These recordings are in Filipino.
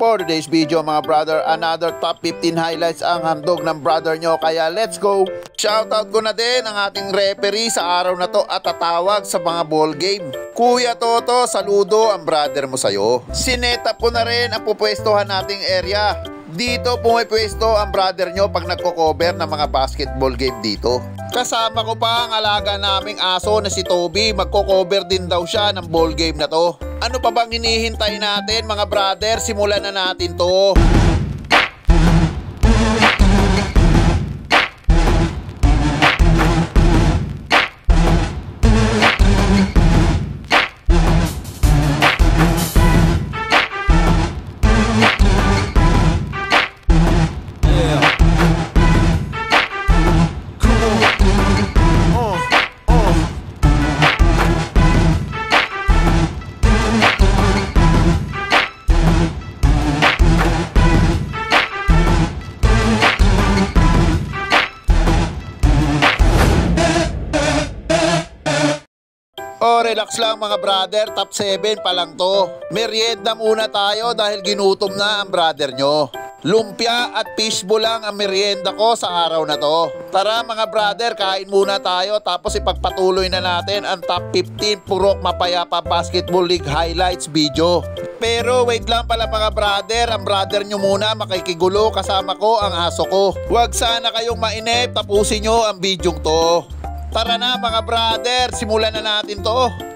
For today's video mga brother, another top 15 highlights ang handog ng brother nyo, kaya let's go! Shoutout ko na din ang ating referee sa araw na to at tatawag sa mga ball game. Kuya Toto, saludo ang brother mo sa'yo. Sinetap ko na rin ang pupwestuhan nating area. Dito pumipwesto ang brother nyo pag nagko-cover ng mga basketball game dito. Kasama ko pa ang alaga naming aso na si Toby, magko-cover din daw siya ng ball game na to. Ano pa bang hinihintay natin mga brother? Simulan na natin to. Relax lang mga brother, top 7 pa lang to. Merienda muna tayo dahil ginutom na ang brother nyo. Lumpia at fishbowl lang ang merienda ko sa araw na to. Tara mga brother, kain muna tayo tapos ipagpatuloy na natin ang top 15 Purok Mapayapa Basketball League highlights video. Pero wait lang pala mga brother, ang brother nyo muna makikigulo, kasama ko ang aso ko. Huwag sana kayong mainip, tapusin nyo ang video to. Tara na mga brother, simulan na natin to.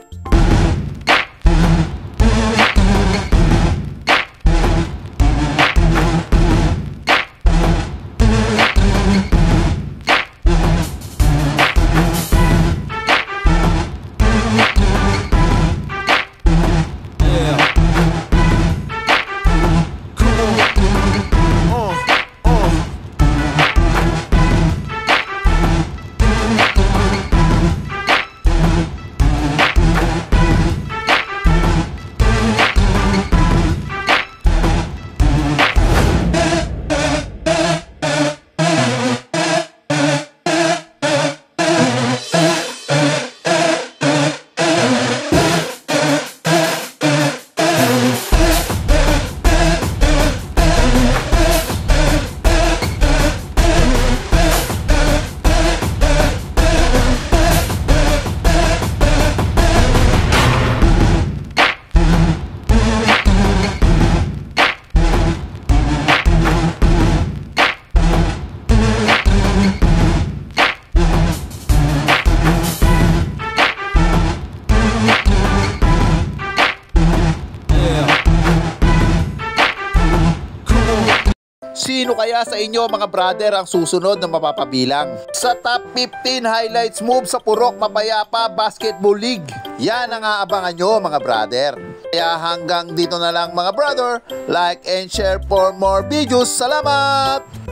Sino kaya sa inyo mga brother ang susunod na mapapabilang sa top 15 highlights move sa Purok Mapayapa Basketball League? Yan ang aabangan nyo mga brother. Kaya hanggang dito na lang mga brother, like and share for more videos. Salamat!